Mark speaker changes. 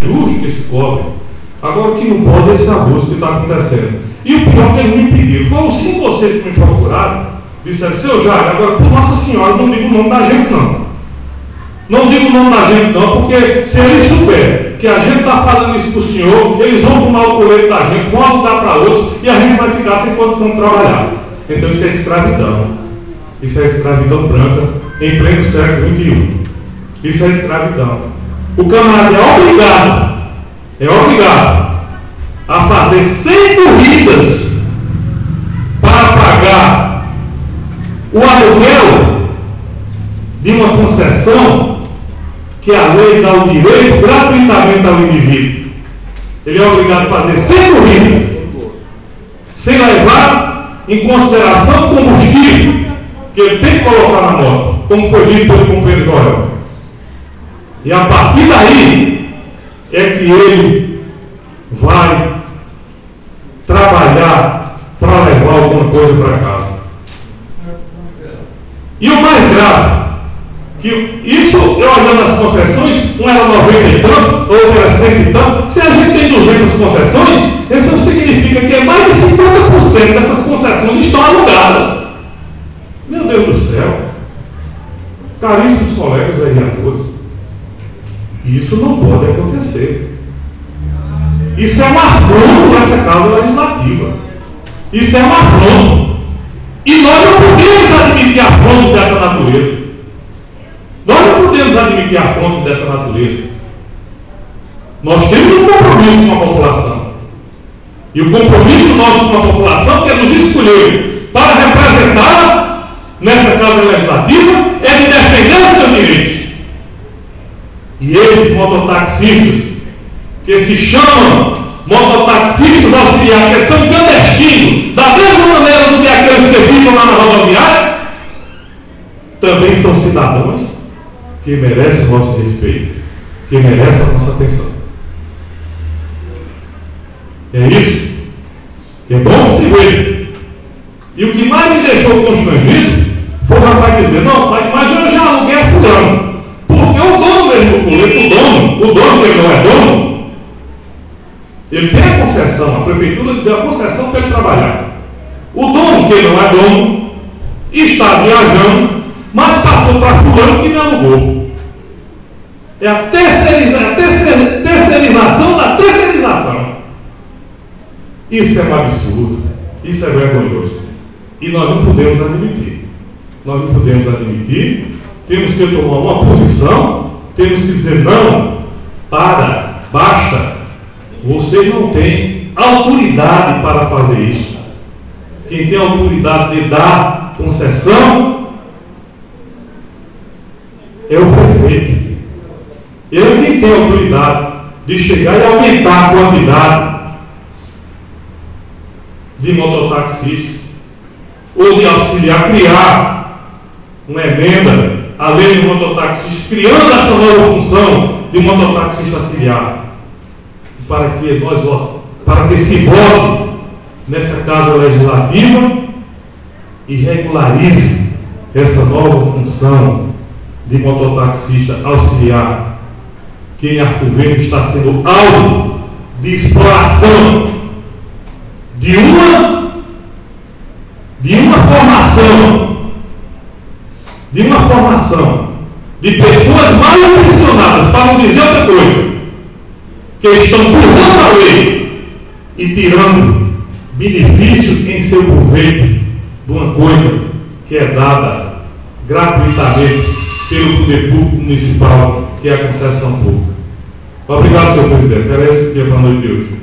Speaker 1: justo que se cobre. Agora, o que não pode é esse abuso que está acontecendo. E o pior é que eles me pediram. Foram 5 ou 6 que me procuraram. Disseram, seu Jair, agora por Nossa Senhora, não digo o nome da gente não. Não digo o nome da gente não, porque se eles souberem que a gente está falando isso para o senhor, eles vão tomar o colete da gente, vão alugar para outros e a gente vai ficar sem condição de trabalhar. Então isso é escravidão. Isso é escravidão branca em pleno século XXI. Isso é escravidão. O camarada é obrigado a fazer 100 corridas para pagar o aluguel de uma concessão que a lei dá o direito gratuitamente ao indivíduo. Ele é obrigado a fazer 100 corridas sem levar em consideração o combustível que ele tem que colocar na moto, como foi dito pelo companheiro Joel. E a partir daí é que ele vai trabalhar para levar alguma coisa para casa. E o mais grave, que isso, eu olhando as concessões, uma era 90 e tanto, outra era 100 e tanto. Se a gente tem 200 concessões, isso significa que mais de 50% dessas concessões estão alugadas. Meu Deus do céu, caríssimos colegas vereadores, isso não pode acontecer. Isso é um afronto nessa casa legislativa. Isso é um afronto. E nós não podemos admitir afronto dessa natureza. Nós não podemos admitir afronto dessa natureza. Nós temos um compromisso com a população. E o compromisso nosso com a população, que nos escolheu para representá-la nessa casa legislativa, é de defender os seus direitos. E esses mototaxistas, que se chamam mototaxistas auxiliares, que são clandestinos, da mesma maneira do que aqueles que ficam lá na rodoviária, também são cidadãos que merecem o nosso respeito, que merecem a nossa atenção. É isso. É bom se ver. E o que mais me deixou constrangido foi o rapaz dizer, não, pai, mas eu já aluguei a fulano. Porque o dono mesmo do colete, o dono que ele não é dono, ele tem a concessão, a prefeitura deu a concessão para ele trabalhar. O dono, que ele não é dono, está viajando, mas passou para fulano que me alugou. É a terceirização da terceirização. Isso é um absurdo, isso é vergonhoso. E nós não podemos admitir. Nós não podemos admitir. Temos que tomar uma posição, temos que dizer não, para, basta. Você não tem autoridade para fazer isso. Quem tem autoridade de dar concessão é o prefeito. Ele quem tem autoridade de chegar e aumentar a quantidade de mototaxistas ou de auxiliar, criar uma emenda à lei de mototaxistas, criando essa nova função de mototaxista auxiliar, para que se vote nessa casa legislativa e regularize essa nova função de mototaxista auxiliar, que em Arco Verde está sendo alvo de exploração de uma formação de pessoas mal intencionadas, para não dizer outra coisa, que estão burlando a lei e tirando benefício em seu proveito de uma coisa que é dada gratuitamente pelo poder público municipal, que é a concessão pública. Obrigado, senhor presidente. Era esse que é para a noite de hoje.